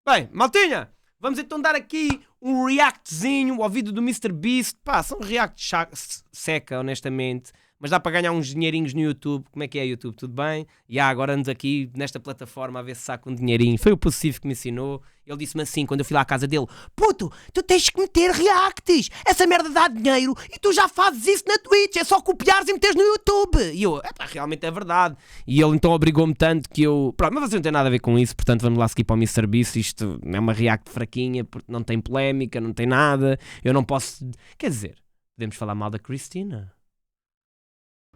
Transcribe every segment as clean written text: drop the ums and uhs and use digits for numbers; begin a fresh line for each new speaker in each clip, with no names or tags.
Bem, maltinha, vamos então dar aqui um reactzinho ao vídeo do Mr.Beast. Pá, são reacts seca, honestamente. Mas dá para ganhar uns dinheirinhos no YouTube. Como é que é, YouTube? Tudo bem? E agora ando aqui nesta plataforma a ver se saco um dinheirinho. Foi o Passei que me ensinou. Ele disse-me assim, quando eu fui lá à casa dele: puto, tu tens que meter reacts. Essa merda dá dinheiro e tu já fazes isso na Twitch. É só copiares e meteres no YouTube. E eu, realmente é verdade. E ele então obrigou-me tanto que eu... Pronto, mas você não tem nada a ver com isso. Portanto, vamos lá seguir para o Mr.Beast. Isto é uma react fraquinha, porque não tem polémica, não tem nada. Eu não posso... Quer dizer, podemos falar mal da Cristina.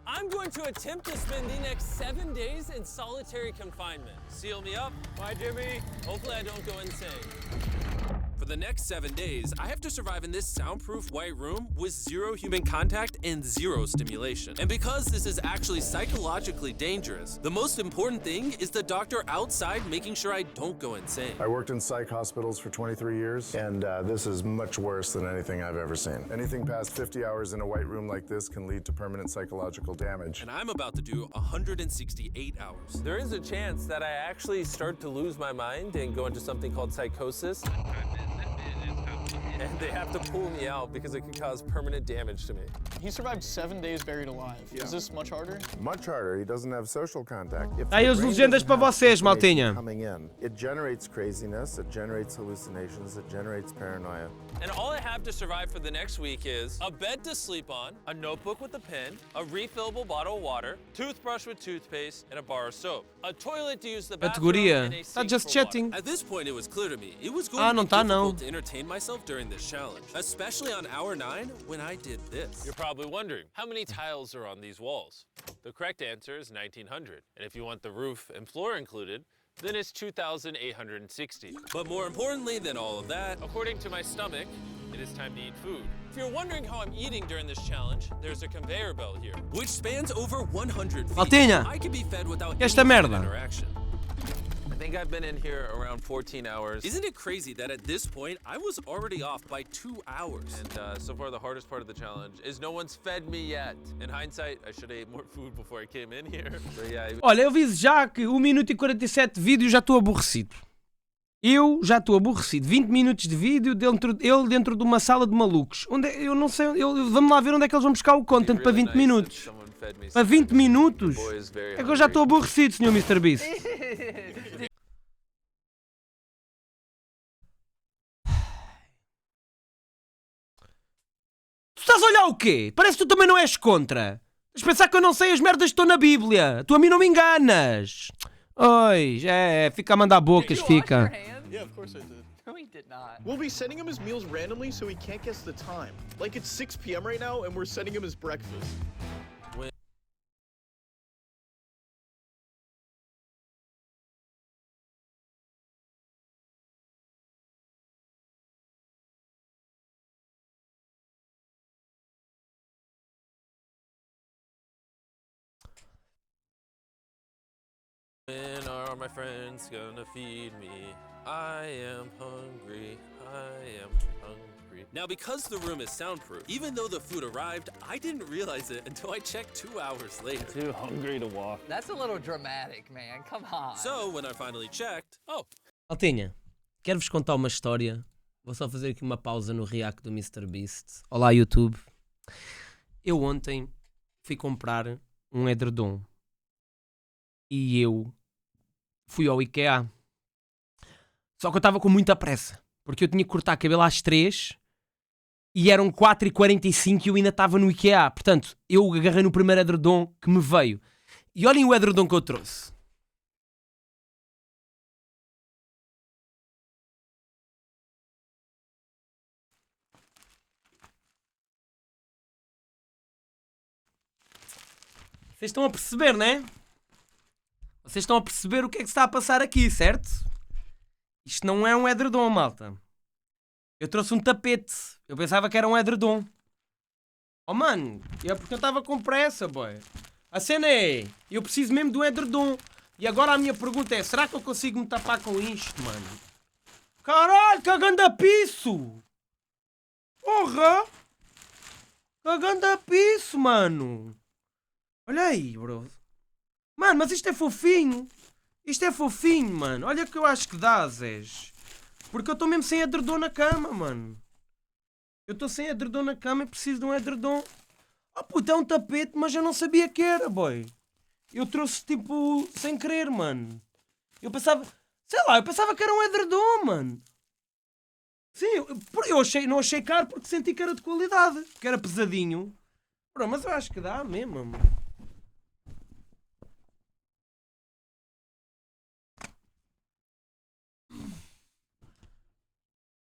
I'm going to attempt to spend the next 7 days in solitary confinement. Seal me up. Bye, Jimmy. Hopefully I don't go insane. For the next 7 days, I have to survive in this soundproof white room with 0 human contact and 0 stimulation. And because this is actually psychologically dangerous, the most important thing is the doctor outside making sure I don't go insane.
I worked in psych hospitals for 23 years, and this is much worse than anything I've ever seen. Anything past 50 hours in a white room like this can lead to permanent psychological damage.
And I'm about to do 168 hours. There is a chance that I actually start to lose my mind and go into something called psychosis. And they have to pull me out because it could cause permanent damage to me.
He survived 7 days buried alive.
Yeah.
Is this much harder?
Much harder. He doesn't have social contact.
Aí as legendas para vocês, maltinha.
Coming in, it generates craziness, it generates hallucinations, it generates paranoia.
And all I have to survive for the next week is a bed to sleep on, a notebook with a pen, a refillable bottle of water, toothbrush with toothpaste, and a bar of soap. A toilet to use the bathroom,
Categoria.
and a
Tá
sink
just
for
chatting.
water. At this point, it was clear to me it was going
Ah,
to
não
be
tá,
difficult
não.
to entertain myself during this challenge, especially on hour 9 when I did this. You're probably wondering, how many tiles are on these walls? The correct answer is 1,900. And if you want the roof and floor included, then it's 2,860. But more importantly than all of that, according to my stomach, it is time to eat food. If you're wondering how I'm eating during this challenge, there's a conveyor belt here, which spans over 100 feet.
Maltinha,
I can be fed without
esta
any human
merda.
interaction. I think I've been in here around 14 hours. Isn't it crazy that at this point, I was already off by 2 hours? And so far, the hardest part of the challenge is no one's fed me yet. In hindsight, I should have ate more food before I came in here. But yeah,
Olha, eu vi já que 1 minuto e 47 de vídeo já estou aborrecido. Eu já estou aborrecido. 20 minutos de vídeo, ele dentro de uma sala de malucos. Onde eu não sei, vamos lá ver onde é que eles vão buscar o content para 20 minutos. Para 20 minutos? É que eu já estou aborrecido, Sr. Mr.Beast. Tu estás a olhar o quê? Parece que tu também não és contra. Tens de pensar que eu não sei as merdas que estão na Bíblia. Tu a mim não me enganas. Oi, fica a mandar bocas, fica.
Yeah, of course I did.
No, he did not.
We'll be sending him his meals randomly so he can't guess the time. Like it's 6 p.m. right now and we're sending him his breakfast.
When are my friends gonna feed me? I am hungry, I am hungry. Now because the room is soundproof, even though the food arrived, I didn't realize it until I checked 2 hours later.
Too hungry to walk.
That's a little dramatic, man. Come on.
So when I finally checked, oh.
Altinha, quero-vos contar uma história. Vou só fazer aqui uma pausa no react do Mr.Beast. Olá, YouTube. Eu ontem fui comprar um edredom. E eu fui ao IKEA. Só que eu estava com muita pressa. Porque eu tinha que cortar cabelo às 3 e eram 4h45 e eu ainda estava no IKEA. Portanto, eu agarrei no primeiro edredom que me veio. E olhem o edredom que eu trouxe. Vocês estão a perceber, não é? Vocês estão a perceber o que é que se está a passar aqui, certo? Isto não é um edredom, malta. Eu trouxe um tapete. Eu pensava que era um edredom. Oh, mano. É porque eu estava com pressa, boy. A cena é... Eu preciso mesmo do edredom. E agora a minha pergunta é... Será que eu consigo me tapar com isto, mano? Caralho, cagando a piso! Porra! Cagando a piso, mano! Olha aí, bro. Mano, mas isto é fofinho. Isto é fofinho, mano. Olha o que eu acho que dá, Zés. Porque eu estou mesmo sem edredom na cama, mano. Eu estou sem edredom na cama e preciso de um edredom. Oh puta, é um tapete, mas eu não sabia que era, boy. Eu trouxe tipo sem querer, mano. Eu pensava, sei lá, eu pensava que era um edredom, mano. Sim, não achei caro porque senti que era de qualidade, que era pesadinho. Bro, mas eu acho que dá mesmo, mano.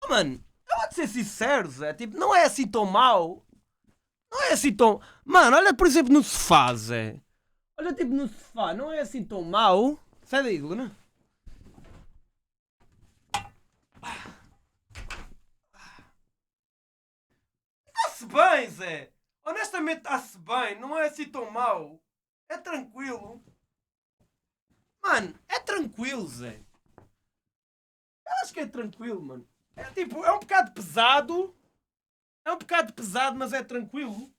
Mano, eu vou-te ser sincero, Zé. Tipo, não é assim tão mau. Não é assim tão... Mano, olha por exemplo no sofá, Zé. Olha tipo no sofá, não é assim tão mau. Sai daí, Luna. Está-se bem, Zé. Honestamente está-se bem. Não é assim tão mau. É tranquilo. Mano, é tranquilo, Zé. Eu acho que é tranquilo, mano. É tipo, é um bocado pesado. É um bocado pesado, mas é tranquilo.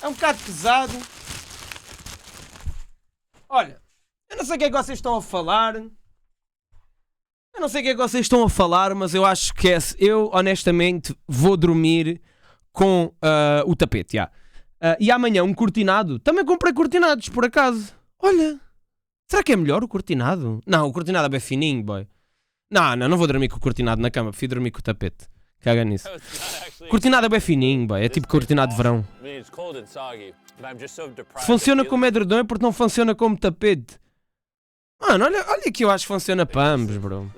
É um bocado pesado. Olha, eu não sei o que é que vocês estão a falar. Eu não sei o que é que vocês estão a falar, mas eu acho que eu honestamente vou dormir com o tapete. Yeah. E amanhã um cortinado. Também comprei cortinados, por acaso. Olha, será que é melhor o cortinado? Não, o cortinado é bem fininho, boy. Não vou dormir com o cortinado na cama. Prefiro dormir com o tapete. Caga nisso. Cortinado é bem fininho, boy. É tipo cortinado de verão. Se funciona como edredom é porque não funciona como tapete. Mano, olha que eu acho que funciona para ambos, bro.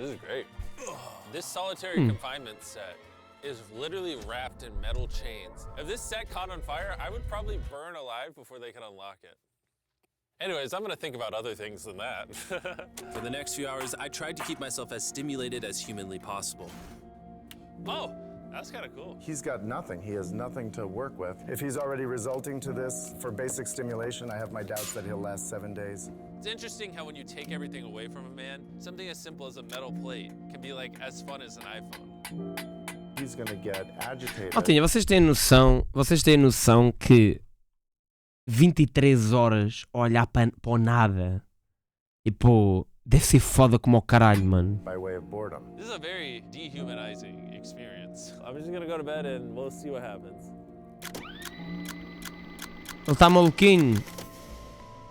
This solitary confinement set is literally wrapped in metal chains. If this set caught on fire, I would probably burn alive before they could unlock it. Anyways, I'm gonna think about other things than that. For the next few hours, I tried to keep myself as stimulated as humanly possible. Oh, that's kind of cool.
He's got nothing. He has nothing to work with. If he's already resulting to this for basic stimulation, I have my doubts that he'll last 7 days.
It's interesting how when you take everything away from a man, something as simple as a metal plate can be like as fun as an iPhone.
He's gonna get agitated.
Maltinha, vocês têm noção que 23 horas a olhar para o nada e pô, deve ser foda como o caralho, mano.
By way of boredom.
This is a very dehumanizing experience. I'm just gonna go to bed and we'll see what happens.
Ele está maluquinho.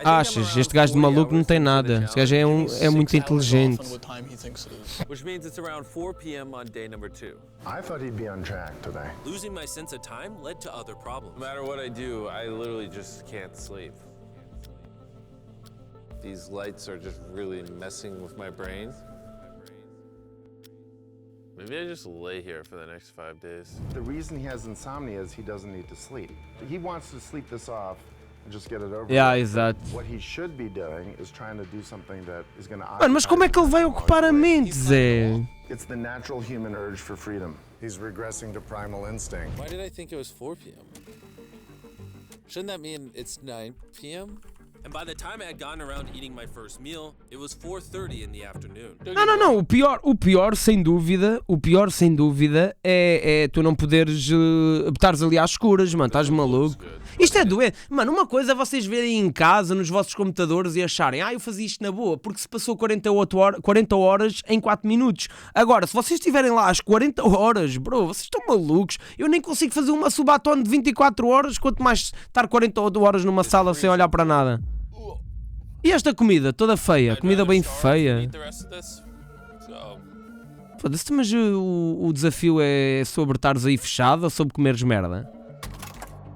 Achas? Este gajo de maluco não tem nada. Este gajo é muito inteligente.
Which means it's around 4 p.m. on day number 2.
I thought he'd be on track today.
Losing my sense of time led to other problems. No matter what I do, I literally just can't sleep. These lights are just really messing with my brain. Maybe I just lay here for the next 5 days.
The reason he has insomnia is he doesn't need to sleep. He wants to sleep this off and just get it over
Yeah,
with.
exato.
What he should be doing is trying to do something that is going to
Mano, mas como é que ele vai ocupar a mente, Zé?
It's the natural human urge for freedom. He's regressing to primal instinct.
Why did I think it was 4 p.m.? Shouldn't that mean it's 9 p.m.? And by the time I had gotten around eating my first meal, it was 4:30 in the afternoon.
Não, o pior sem dúvida é tu não poderes estares ali às escuras, mano, estás maluco. Isto é doente. Mano, uma coisa é vocês verem em casa, nos vossos computadores e acharem, eu fazia isto na boa, porque se passou 40 horas em 4 minutos. Agora, se vocês estiverem lá às 40 horas, bro, vocês estão malucos. Eu nem consigo fazer uma subatom de 24 horas, quanto mais estar 40 horas numa sala sem olhar para nada. E esta comida toda feia, comida bem feia. Foda-se, mas o desafio é sobre estares aí fechado ou sobre comeres merda?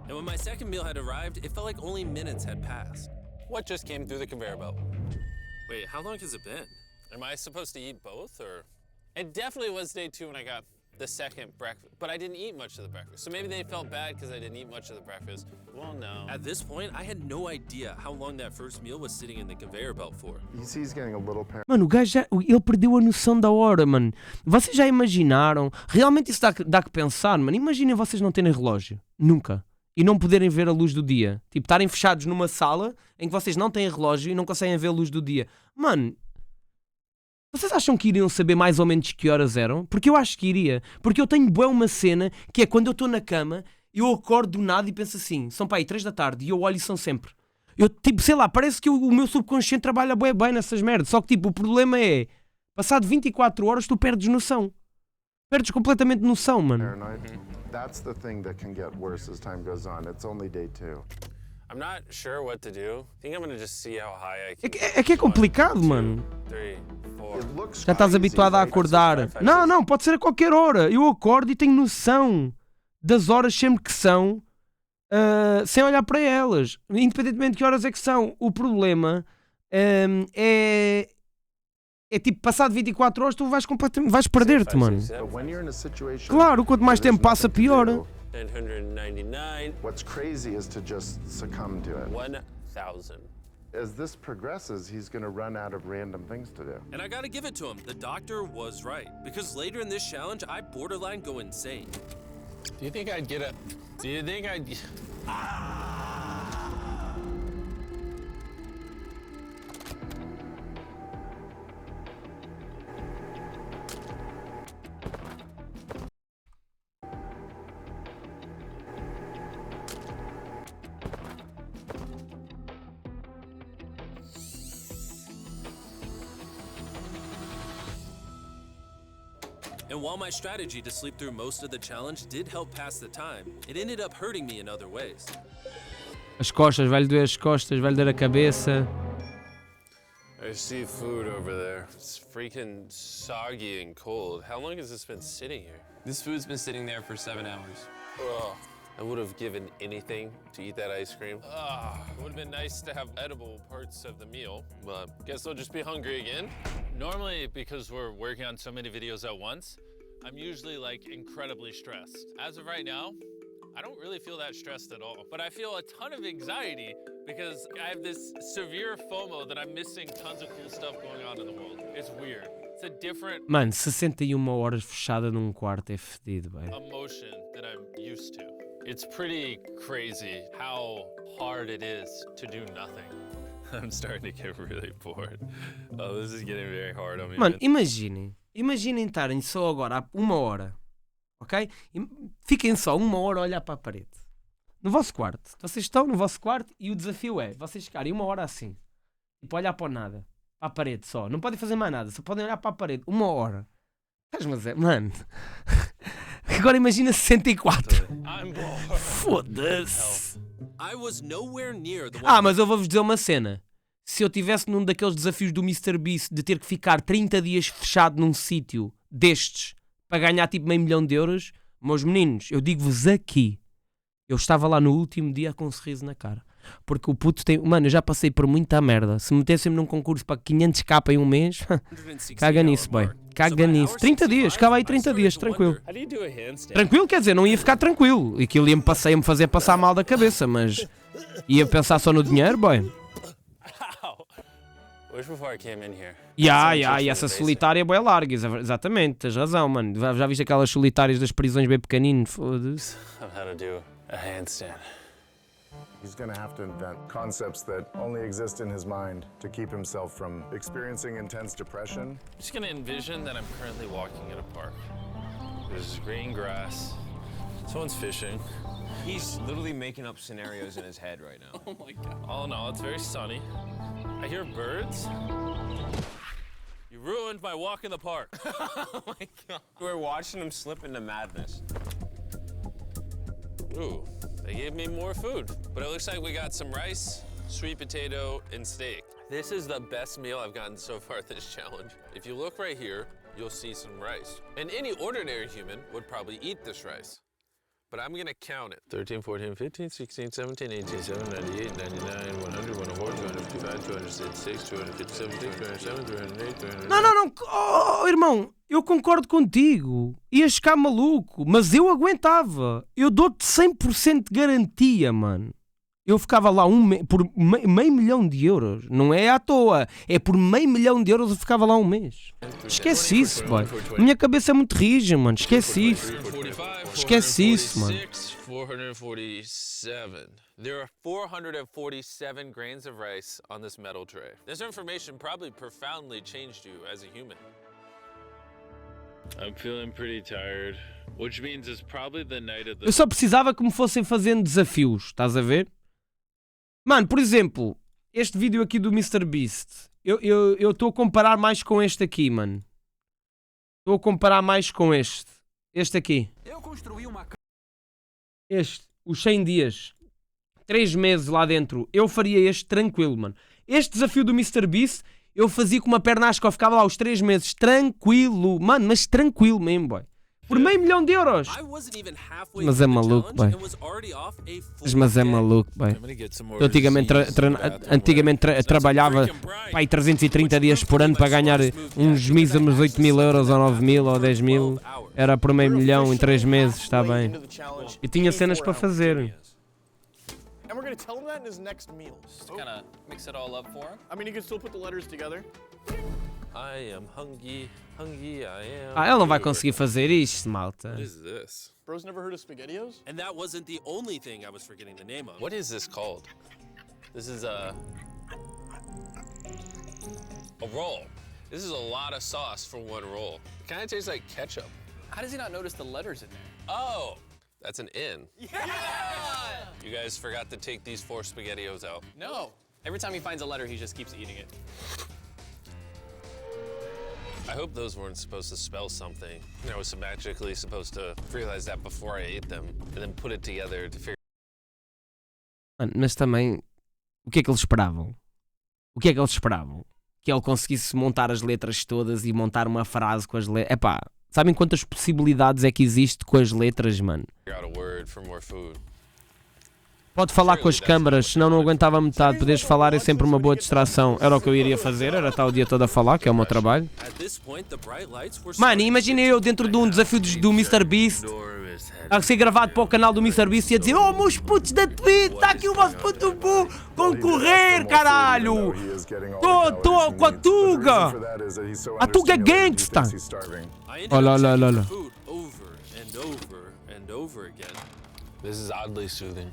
And when my second meal had arrived, it felt like only minutes had passed. What just came through the conveyor belt? Wait, how long has it been? Am I supposed to eat both, or? It definitely was day 2 when I got the second breakfast, but I didn't eat much of the breakfast. So maybe they felt bad because I didn't eat much of the breakfast. Well, no. At this point, I had no idea how long that first meal was sitting in the conveyor belt for.
He's getting a little paranoid.
Mano, o gajo ele perdeu a noção da hora, mano. Vocês já imaginaram? Realmente isso dá que pensar, mano. Imaginem vocês não terem relógio. Nunca. E não poderem ver a luz do dia. Tipo, estarem fechados numa sala em que vocês não têm relógio e não conseguem ver a luz do dia. Mano, vocês acham que iriam saber mais ou menos que horas eram? Porque eu acho que iria. Porque eu tenho bué uma cena que é quando eu estou na cama, eu acordo do nada e penso assim, são pá aí 3 da tarde e eu olho e são sempre. Eu, tipo, sei lá, parece que o meu subconsciente trabalha bem, bem nessas merdas. Só que, tipo, o problema é, passado 24 horas, tu perdes noção. Perdes completamente noção, mano.
Paranoid? That's the thing that can get worse as time goes on. It's only day 2.
I'm not sure what to do. I think I'm gonna just see how high I can.
É que é complicado, mano.
3, 4.
It looks
Já estás
easy,
habituado a
right?
acordar. Não, pode ser a qualquer hora. Eu acordo e tenho noção das horas sempre que são, sem olhar para elas. Independentemente de que horas é que são. O problema é tipo, passado 24 horas tu vais perder-te, mano.
But when you're in a situation
Claro, quanto mais
where there's
tempo passa,
nothing to
pior.
do,
999.
what's crazy is to just succumb to it.
1,000.
As this progresses, he's going to run out of random things to do.
And I gotta give it to him. The doctor was right. Because later in this challenge, I borderline go insane. Do you think I'd get a... Do you think I'd... And while my strategy to sleep through most of the challenge did help pass the time, it ended up hurting me in other ways.
As costas, vai-lhe doer as costas, vai-lhe doer a cabeça.
I see food over there. It's freaking soggy and cold. How long has this been sitting here?
This food's been sitting there for 7 hours.
Ugh. I would have given anything to eat that ice cream. It would have been nice to have edible parts of the meal, but guess I'll just be hungry again. Normally, because we're working on so many videos at once, I'm usually like incredibly stressed. As of right now, I don't really feel that stressed at all, but I feel a ton of anxiety because I have this severe FOMO that I'm missing tons of cool stuff going on in the world. It's weird. It's a different
Mano, 61 horas fechada num quarto é fedido, velho.
emotion that I'm used to. It's pretty crazy how hard it is to do nothing. I'm starting to get really bored. Oh, this is getting very hard on me.
Mano,
man.
imaginem estarem só agora há 1 hora, ok? Fiquem só 1 hora a olhar para a parede. No vosso quarto. Vocês estão no vosso quarto e o desafio é vocês ficarem 1 hora assim. Tipo, olhar para o nada. Para a parede só. Não podem fazer mais nada. Só podem olhar para a parede. 1 hora. Estás-me a dizer? Mano. Agora imagina 64.
I'm bored.
Foda-se.
I was nowhere near the one.
Mas eu vou-vos dizer uma cena. Se eu estivesse num daqueles desafios do Mr.Beast de ter que ficar 30 dias fechado num sítio destes para ganhar tipo €500 000, meus meninos, eu digo-vos aqui, eu estava lá no último dia com um sorriso na cara. Porque o puto tem... Mano, eu já passei por muita merda. Se me metessem num concurso para 500k em um mês, caga nisso, boy. Caga nisso. 30 dias, ficava aí 30 dias, tranquilo.
How do you do a handstand?
Tranquilo, quer dizer, não ia ficar tranquilo. Aquilo ia-me fazer passar mal da cabeça, mas ia pensar só no dinheiro, boy.
Ow. Wish before I came in here.
E essa solitária é bem larga, exatamente, tens razão, mano. Já viste aquelas solitárias das prisões bem pequenino? Foda-se.
How to do a handstand.
He's going to have to invent concepts that only exist in his mind to keep himself from experiencing intense depression.
I'm just gonna envision that I'm currently walking in a park. There's green grass. Someone's fishing.
He's literally making up scenarios in his head right now.
Oh my god. All in all, it's very sunny. I hear birds. You ruined my walk in the park.
Oh my god. We're watching him slip into madness.
Ooh, they gave me more food. But it looks like we got some rice, sweet potato, and steak. This is the best meal I've gotten so far this challenge. If you look right here, you'll see some rice. And any ordinary human would probably eat this rice. But I'm gonna count it. 13, 14, 15, 16, 17, 18, 17, 98, 99, 100, 104, 255, 266, 257, 207, 208, 209...
Não, oh, irmão, eu concordo contigo. Ias ficar maluco, mas eu aguentava. Eu dou-te 100% de garantia, mano. Eu ficava lá por €500 000. Não é à toa. É por €500 000 eu ficava lá um mês. Esquece isso, boy. Minha cabeça é muito rígida, mano. Esquece isso. Esquece isso, mano.
447. There are 447 grains of rice on this metal tray. This information probably profoundly changed you as a human. I'm feeling pretty tired, which means it's probably the night of the...
Eu só precisava que me fossem fazendo desafios, estás a ver? Mano, por exemplo, este vídeo aqui do MrBeast, eu estou a comparar mais com este aqui, mano. Estou a comparar mais com este. Este aqui.
Eu construí uma
Este, os 100 dias. 3 meses lá dentro. Eu faria este tranquilo, mano. Este desafio do MrBeast, eu fazia com uma perna às que eu ficava lá os 3 meses. Tranquilo, mano, mas tranquilo mesmo, boy. Por $500 mil. Mas é maluco, boy. Mas é maluco, boy. Eu antigamente trabalhava pai, 330 dias por ano para ganhar uns míseros 8 mil euros ou 9 mil ou 10 mil. Era por $500 mil em 3 meses, está bem. E tinha cenas para fazer.
And we're gonna tell him that in his next meal.
Just to kind of mix it all up for him.
I mean, you can still put the letters together.
I am hungry, hungry, I am.
Ah, ele não vai conseguir fazer isto, malta.
What is this?
Bro's never heard of SpaghettiOs?
And that wasn't the only thing I was forgetting the name of. What is this called? This is a roll. This is a lot of sauce for one roll. It kind of tastes like ketchup.
How does he not notice the letters in there?
Oh, that's an N. Yeah! You guys forgot to take these 4 SpaghettiOs out.
No. Every time he finds a letter, he just keeps eating it.
I hope those weren't supposed to spell something. I was magically supposed to realize that before I ate them and then put it together to figure.
Mano, mas também, o que é que eles esperavam? O que é que eles esperavam? Que ele conseguisse montar as letras todas e montar uma frase com as letras. Epá, sabem quantas possibilidades é que existe com as letras, mano?
Out a word for more food.
Pode falar com as câmaras, senão não aguentava metade. Poderes falar é sempre uma boa distração. Era o que eu iria fazer, era estar o dia todo a falar, que é o meu trabalho. Mano, imagina eu dentro de um desafio do MrBeast a ser gravado para o canal do MrBeast e a dizer: oh, meus putos da Twitch, está aqui o vosso puto bu, concorrer, caralho! Estou com a Tuga! A Tuga é gangsta! Olha, olha, olha, olha.
This is oddly soothing.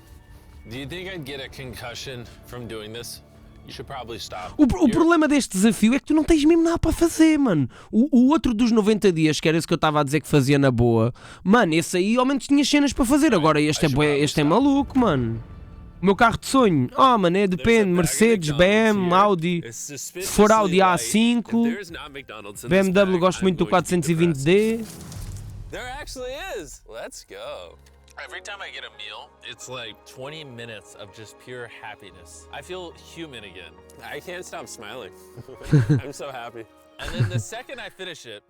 Do you think I'd get a concussion from doing this? You should probably stop.
O problema deste desafio é que tu não tens mesmo nada para fazer, mano. O outro dos 90 dias, que era esse que eu estava a dizer que fazia na boa, mano, esse aí ao menos tinha cenas para fazer. Agora este é maluco, mano. O meu carro de sonho, oh mano, depende, Mercedes, BM, Audi. Se for Audi A5, BMW gosto muito do 420D.
There actually is. Let's go. Every time I get a meal, it's like 20 minutes of just pure happiness. I feel human again. I can't stop smiling. I'm so happy. And then the second I finish it,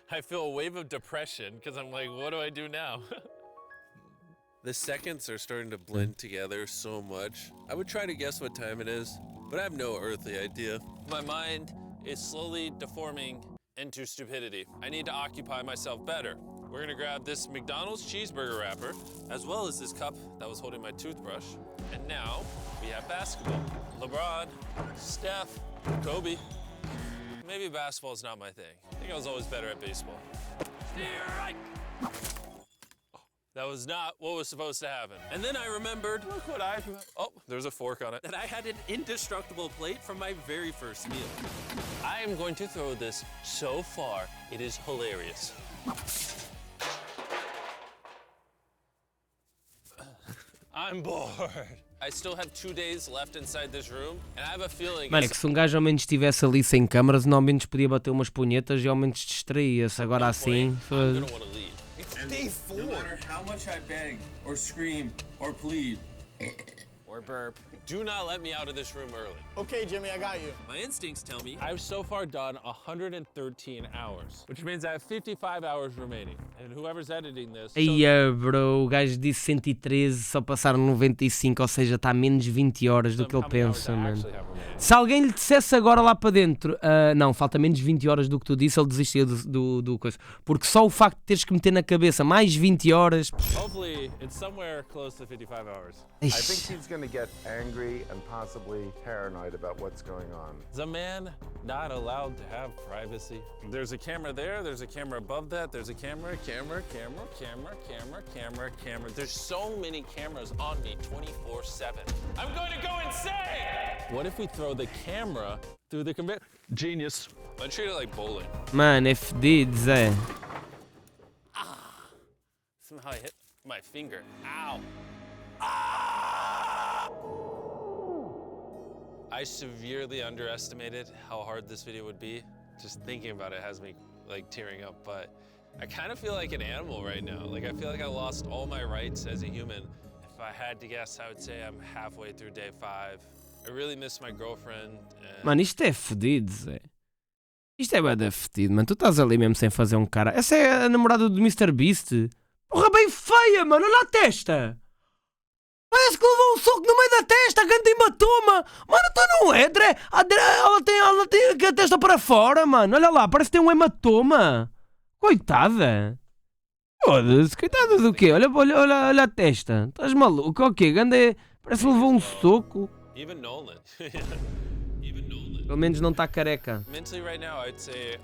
I feel a wave of depression because I'm like, what do I do now? The seconds are starting to blend together so much. I would try to guess what time it is, but I have no earthly idea. My mind is slowly deforming into stupidity. I need to occupy myself better. We're gonna grab this McDonald's cheeseburger wrapper, as well as this cup that was holding my toothbrush. And now, we have basketball. LeBron, Steph, Kobe. Maybe basketball's not my thing. I think I was always better at baseball. That was not what was supposed to happen. And then I remembered, look what oh, there's a fork on it, that I had an indestructible plate from my very first meal. I am going to throw this so far, it is hilarious. I'm bored. I still have 2 days left inside this room, and I have a feeling.
Mano, é que se um gajo ao menos estivesse ali sem câmaras, não ao menos podia bater umas punhetas e ao menos distraía-se. Agora assim.
I'm gonna wanna leave.
It's day 4. No matter how much I beg, or scream, or plead,
Or burp.
Do not let me out of this room early.
Okay, Jimmy, I got you.
My instincts tell me I've so far done 113 hours, which means I have 55 hours remaining. And whoever's editing this.
Aí, bro, o gajo disse 113, só passaram 95, ou seja, está a menos 20 horas do que ele pensa, mano. Se alguém lhe dissesse agora lá para dentro, não, falta menos 20 horas do que tu disse, ele desistia do coisa. Porque só o facto de teres que meter na cabeça mais 20 horas.
Hopefully, it's somewhere close to 55 hours.
I think he's going to get angry and possibly paranoid about what's going on.
Is a man not allowed to have privacy? There's a camera there, there's a camera above that, there's a camera. There's so many cameras on me 24/7. I'm going to go insane! What if we throw the camera through the conveyor? Genius. I treat it like bowling.
Mano, é fedido, Zé.
Somehow I hit my finger. Ow. I severely underestimated how hard this video would be. Just thinking about it has me like tearing up, but I kind of feel like an animal right now. Like I feel like I lost all my rights as a human. If I had to guess, I would say I'm halfway through day 5. I really miss my girlfriend.
Mano, isto é fodido, Zé. Isto é bué fodido, mano. Tu estás ali mesmo sem fazer um cara. Essa é a namorada do Mr.Beast. Porra, bem feia, mano. Olha a testa. Parece que levou um soco no meio da testa. A grande hematoma. Mano, então não é, André. Ela tem a testa para fora, mano. Olha lá, parece que tem um hematoma. Coitada. Foda-se. Coitada do quê? Olha a testa. Estás maluco? O quê? Ganda parece que levou um soco.
Even Nolan.
Pelo menos não está careca.
Mentally right now, I'd say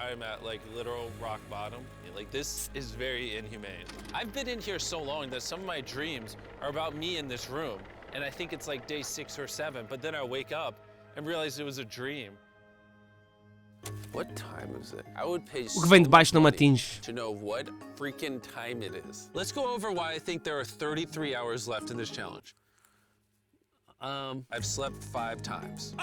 I'm at like literal rock bottom. Like this is very inhumane. I've been in here so long that some of my dreams are about me in this room. And I think it's like day 6 or 7, but then I wake up and realize it was a dream. What time is it? I would pay
O que vem de baixo não me atinge.
to know what freaking time it is. Let's go over why I think there are 33 hours left in this challenge. I've slept 5 times.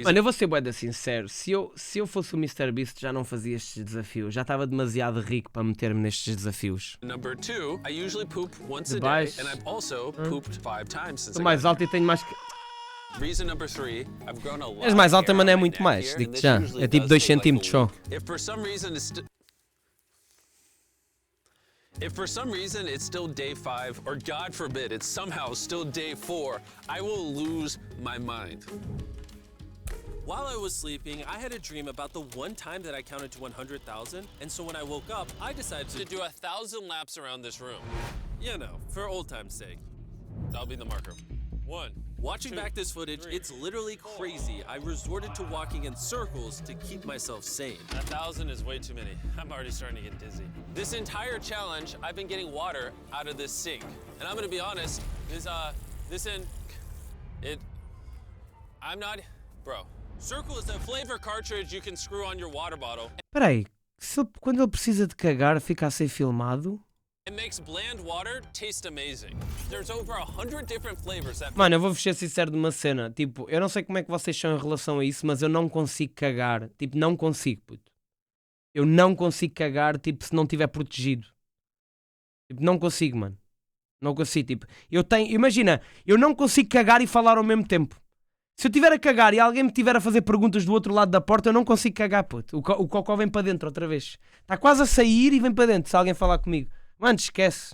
Mano, eu vou ser bué da sincero. Se eu fosse o Mr.Beast já não fazia estes desafios. Já estava demasiado rico para meter-me nestes desafios.
Number 2, I usually poop once a day,
baixo.
and I've also pooped 5 times since
Estou
I
mais
got
alto e tenho mais...
Reason number 3, I've grown a lot.
És mais alta,
of hair
mas não é
on my
muito
neck
mais,
here,
digo-te
and this
já.
usually
É tipo
does
2
take like a
centímetros só.
week. If for some reason it's still day 5, or God forbid it's somehow still day 4, I will lose my mind. While I was sleeping, I had a dream about the one time that I counted to 100,000, and so when I woke up, I decided to do 1,000 laps around this room. You know, for old time's sake. That'll be the marker. 1. Watching back this footage, it's literally crazy. I resorted to walking in circles to keep myself sane. 1,000 is way too many. I'm already starting to get dizzy. This entire challenge, I've been getting water out of this sink. And I'm gonna be honest, bro. Circle is a flavor cartridge you can screw on your water bottle.
Espera aí, quando ele precisa de cagar fica a ser filmado?
It makes bland water taste amazing. There's over 100 different flavors that...
Mano, eu vou-vos ser sincero de uma cena. Tipo, eu não sei como é que vocês são em relação a isso, mas eu não consigo cagar. Tipo, não consigo, puto. Eu não consigo cagar, tipo, se não estiver protegido. Tipo, não consigo, mano. Não consigo, tipo... Imagina, eu não consigo cagar e falar ao mesmo tempo. Se eu estiver a cagar e alguém me estiver a fazer perguntas do outro lado da porta, eu não consigo cagar, puto. O cocó vem para dentro outra vez. Está quase a sair e vem para dentro, se alguém falar comigo. Mano, esquece.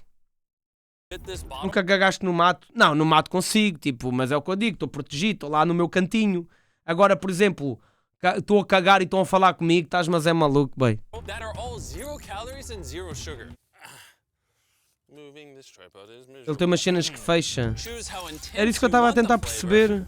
Nunca cagaste no mato? Não, no mato consigo, tipo, mas é o que eu digo, estou protegido, estou lá no meu cantinho. Agora, por exemplo, estou a cagar e estão a falar comigo, estás, mas é maluco, bem.
That are all 0 calories and 0 sugar.
Ele tem umas cenas que fecha. Era isso que eu estava a tentar perceber.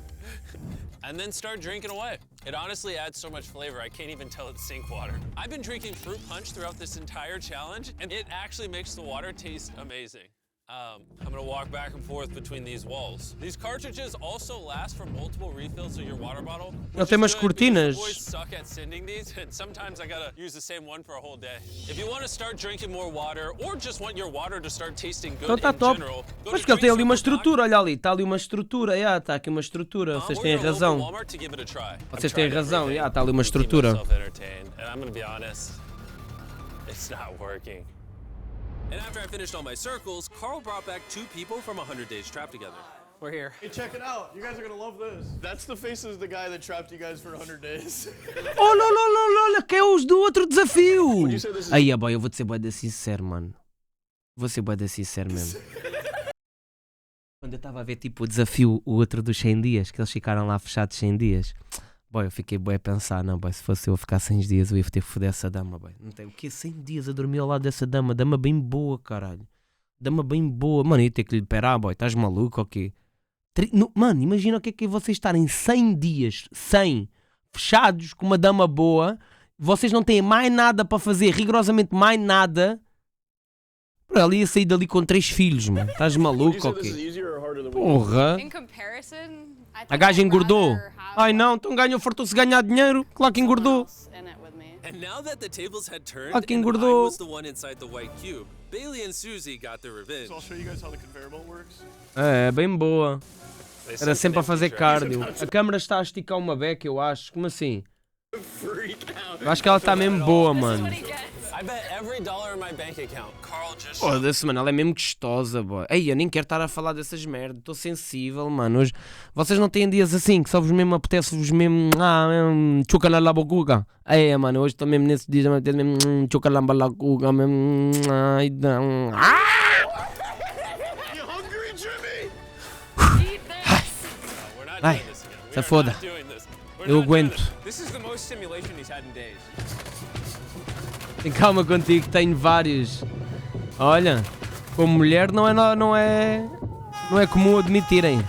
And then start drinking away. It honestly adds so much flavor, I can't even tell it's sink water. I've been drinking fruit punch throughout this entire challenge, and it actually makes the water taste amazing. I'm gonna walk back and forth between these walls. These cartridges also last for multiple refills of your water bottle.
Ele tem umas cortinas.
Boys suck at sending these, and sometimes I gotta use the same one for a whole day. If you want to start drinking more water, or just want your water to start tasting good
Então está
in
top.
general, go
Mas
to
que ele tem ali uma
drinkcircle.com.
estrutura, olha ali, está ali uma estrutura, está aqui uma estrutura, vocês têm razão. Vocês têm razão, está ali uma estrutura.
I'm gonna be honest, it's not working. And after I finished all my circles, Carl brought back 2 people from 100 Days Trapped Together.
We're here.
Hey, check it out. You guys are gonna love this. That's the faces of the guy that trapped you guys for 100 days.
Olha, que é os do outro desafio. Aí, boy, eu vou-te ser bué da sincero, mano. Vou ser bué da sincero mesmo. Quando eu estava a ver, tipo, o desafio, o outro dos 100 dias, que eles ficaram lá fechados 100 dias. Boy, eu fiquei bué a pensar, não, boy, se fosse eu ficar 100 dias, eu ia ter que foder essa dama, boy. Não tem o quê? 100 dias a dormir ao lado dessa dama. Dama bem boa, caralho. Dama bem boa. Mano, eu ia ter que lhe parar, boy. Estás maluco ou quê? Mano, imagina o que é vocês estarem 100 dias, 100, fechados com uma dama boa. Vocês não têm mais nada para fazer, rigorosamente mais nada. Ela ia sair dali com 3 filhos, mano. Estás maluco ou quê? Porra. A gaja engordou. Ai não, então ganhou, fartou-se ganhar dinheiro. Claro que engordou.
And now that the tables had turned
Ah, que
and I
engordou.
was the one inside the white cube, Bailey and Susie got their revenge.
So I'll show you guys how the conveyor belt works.
É, bem boa. Era sempre a fazer cardio. A câmera está a esticar uma beca, eu acho. Como assim? Eu acho que ela está mesmo boa, mano.
I bet every dollar in my bank account. Carl just.
Foda-se, mano, ela é mesmo gostosa, boy. Ei, eu nem quero estar a falar dessas merdas, estou sensível, mano. Hoje, vocês não têm dias assim que só vos mesmo apetece-vos mesmo. Chuca na labocuga. Ei, mano, hoje estou mesmo nesses dias, me apetece mesmo. Chuca na labocuga, mesmo. Ai, não.
You hungry, Jimmy?
We're not
Ai,
doing this again. We
se
are
foda.
not doing this. We're
Eu
not doing
aguento.
this.
This is the most stimulation he's had in days.
Tem calma contigo, tenho vários. Olha, como mulher não é comum admitirem.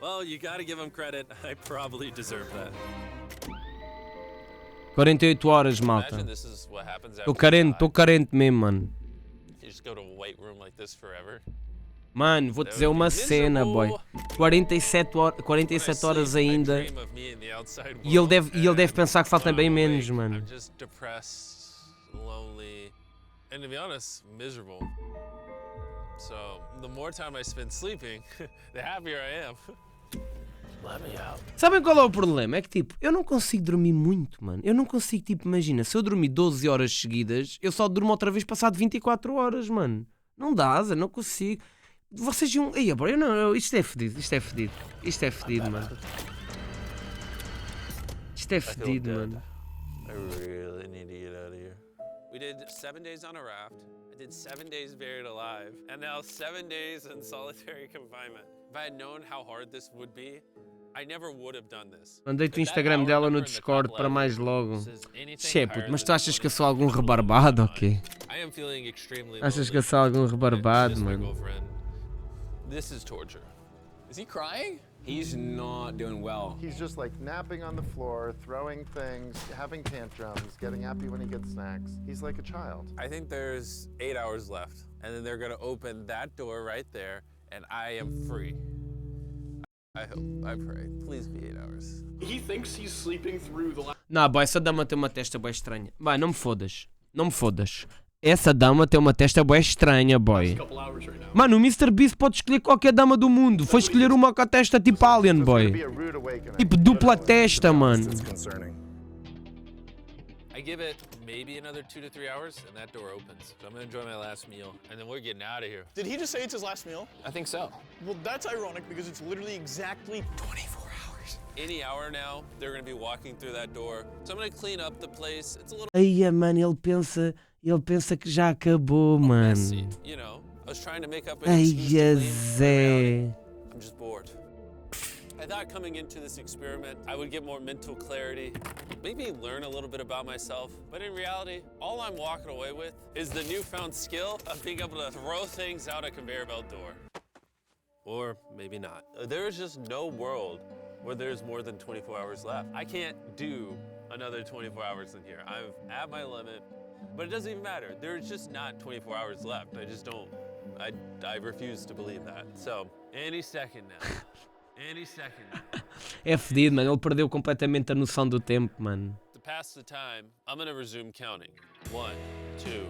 Well, you gotta give him credit. I probably deserve that.
48 horas, malta.
Imagine this is what happens after
Estou carente mesmo, mano.
you just go to a white room like this forever.
Mano, vou dizer uma cena, boy. 47 horas ainda. E ele deve pensar que falta bem menos, mano.
I'm just depressed, lonely, and to be honest, miserable. So, the more time I spend sleeping, the happier I am. Let me out.
Sabem qual é o problema? É que tipo, eu não consigo dormir muito, mano. Eu não consigo, tipo, imagina, se eu dormir 12 horas seguidas, eu só durmo outra vez passado 24 horas, mano. Não dá, Zé, não consigo. Vocês iam. Ei, bro, isto é fedido, mano. Isto é fedido, mano.
I really need to get out of here. We did 7 days on a raft. I did 7 days buried alive, and now 7 days in solitary confinement. If I had known how hard this would be, I never would have done this.
Mandei-te o Instagram dela no Discord para mais logo. Puto, mas tu achas que eu sou algum rebarbado ou quê?
I am feeling extremely
Achas que
lonely.
eu sou algum rebarbado,
Miss my
mano?
girlfriend. This is torture.
Is he crying?
He's not doing well.
He's just like napping on the floor, throwing things, having tantrums, getting happy when he gets snacks. He's like a child.
I think there's 8 hours left, and then they're gonna open that door right there, and I am free. I hope, I pray. Please be 8 hours.
He thinks he's sleeping through the last
Não, boy, essa dama tem uma testa bem estranha. Vai, não me fodas. Não me fodas. Essa dama tem uma testa bem estranha, boy.
couple hours right now.
Mano, o Mr.Beast pode escolher qualquer dama do mundo. Foi escolher uma com a testa tipo alien,
It's gonna be
boy.
a rude awakening.
Tipo dupla
But,
testa,
to be honest,
mano.
It's concerning.
I give it maybe another 2 to 3 hours, and that door opens. So I'm gonna enjoy my last meal, and then we're getting out of here.
Did he just say it's his last meal?
I think so.
Well, that's ironic because it's literally exactly 24 hours.
Any hour now, they're gonna be walking through that door. So I'm gonna clean up the place. It's a little
Ai, mano, ele pensa que já acabou,
messy,
mano.
you know. I was trying to make up an
Ai,
excuse to clean, but in
Zé.
reality, I'm just bored. I thought coming into this experiment, I would get more mental clarity, maybe learn a little bit about myself. But in reality, all I'm walking away with is the newfound skill of being able to throw things out a conveyor belt door. Or maybe not. There is just no world where there's more than 24 hours left. I can't do another 24 hours in here. I'm at my limit, but it doesn't even matter. There's just not 24 hours left. I just don't, I refuse to believe that. So, any second now. Any second now.
É fedido, mano. Ele perdeu completamente a noção do tempo, mano.
To pass the time, I'm gonna resume counting. 1, 2,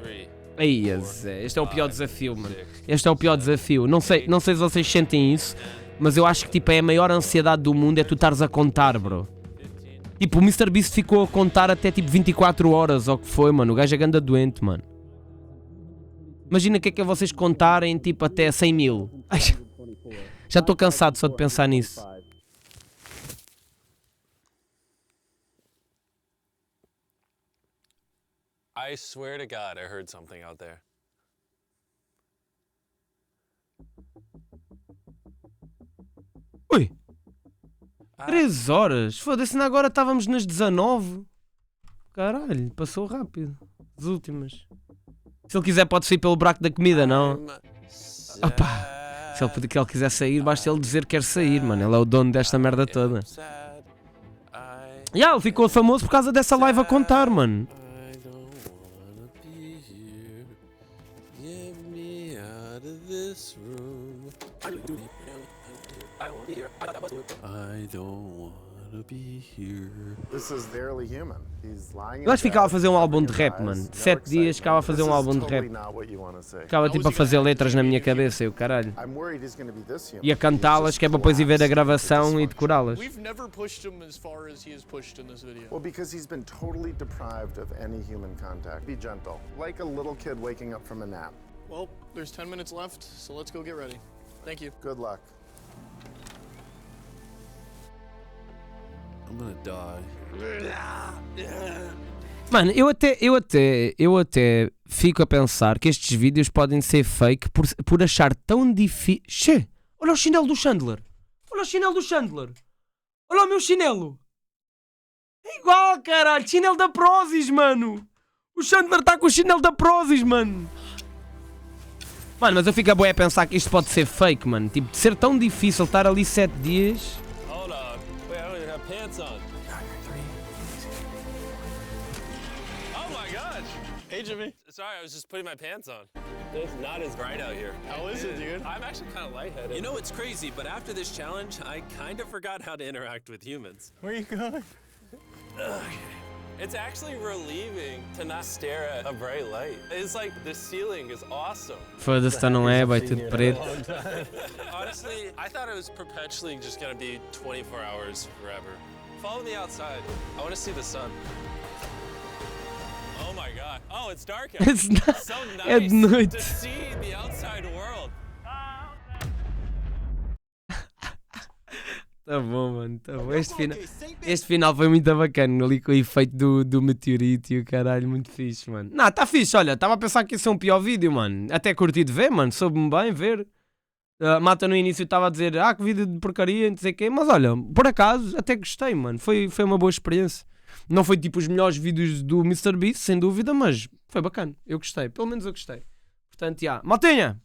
3.
Ai, Zé. Este é o pior desafio, mano. Este é o pior desafio. Não sei se vocês sentem isso, mas eu acho que tipo, é a maior ansiedade do mundo é tu estares a contar, bro. Tipo, o Mr.Beast ficou a contar até tipo 24 horas, ou o que foi, mano. O gajo é ganda doente, mano. Imagina o que é vocês contarem tipo até 100 mil. Ai, já estou cansado só de pensar nisso.
I swear to God, I heard something out there.
Ui! 3 horas? Foda-se, ainda agora estávamos nas 19. Caralho, passou rápido. As últimas. Se ele quiser pode sair pelo buraco da comida, não? Opa! Se ele quiser sair, basta ele dizer que quer sair, mano. Ele é o dono desta merda toda. E ele ficou famoso por causa dessa live a contar, mano.
I don't wanna be here. Get me out of this room. I don't wanna
This is barely human. He's lying.
Eu acho que ficava a fazer um álbum de rap, mano. 7 dias ficava a fazer um álbum de rap. Ficava tipo a fazer letras na minha cabeça e o caralho. E a cantá-las, que é para depois ir ver a gravação e decorá-las.
We've never pushed him as far as he has pushed in this video.
Well, because he's been totally deprived of any human contact. Be gentle, like a little kid waking up from a nap.
Well, there's 10 minutes left, so let's go get ready. Thank you.
Good luck.
I'm gonna die.
Mano, eu até fico a pensar que estes vídeos podem ser fake por achar tão difícil. Che, olha o chinelo do Chandler. Olha o chinelo do Chandler. Olha o meu chinelo. É igual, caralho. Chinelo da Prozis, mano. O Chandler está com o chinelo da Prozis, mano. Mano, mas eu fico a boé a pensar que isto pode ser fake, mano. Tipo, de ser tão difícil estar ali 7 dias.
Hold on. Wait, I don't even have pants on. Oh my gosh.
Hey, Jimmy.
Sorry, I was just putting my pants on. It's not as bright out here.
How is it, dude?
I'm actually kind of lightheaded. You know, it's crazy, but after this challenge, I kind of forgot how to interact with humans.
Where are you going?
It's actually relieving to not stare at a bright light. It's like the ceiling is awesome.
Foda-se, tá não é, vai tudo preto.
Honestly, I thought it was perpetually just gonna be 24 hours forever. Follow me outside. I want to see the sun. Oh my god. Oh, it's dark out.
It's not-
So
é de
nice
noite.
to see the outside world.
Tá bom, mano, tá bom. Este final foi muito bacana, ali com o efeito do meteorito e o caralho, muito fixe, mano. Não, tá fixe, olha, estava a pensar que ia ser um pior vídeo, mano. Até curti de ver, mano, soube-me bem ver. Mata no início estava a dizer, que vídeo de porcaria, não sei o quê, mas olha, por acaso, até gostei, mano. Foi uma boa experiência. Não foi tipo os melhores vídeos do Mr.Beast, sem dúvida, mas foi bacana. Eu gostei, pelo menos eu gostei. Portanto, maltinha,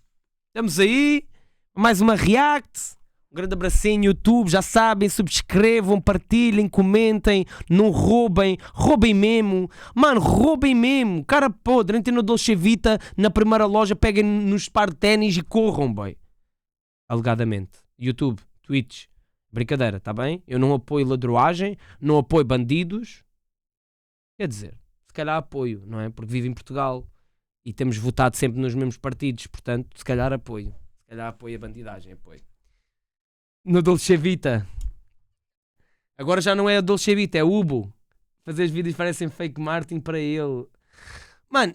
estamos aí, mais uma react. Um grande abracinho, YouTube, já sabem, subscrevam, partilhem, comentem, não roubem, roubem mesmo, mano, roubem mesmo, cara podre, entrem no Dolce Vita, na primeira loja, peguem nos par de ténis e corram, boy. Alegadamente. YouTube, Twitch, brincadeira, tá bem? Eu não apoio ladroagem, não apoio bandidos, quer dizer, se calhar apoio, não é? Porque vivo em Portugal e temos votado sempre nos mesmos partidos, portanto, se calhar apoio a bandidagem, apoio. No Dolce Vita. Agora já não é a Dolce Vita, é Ubo. Fazer os vídeos parecem fake marketing para ele. Mano,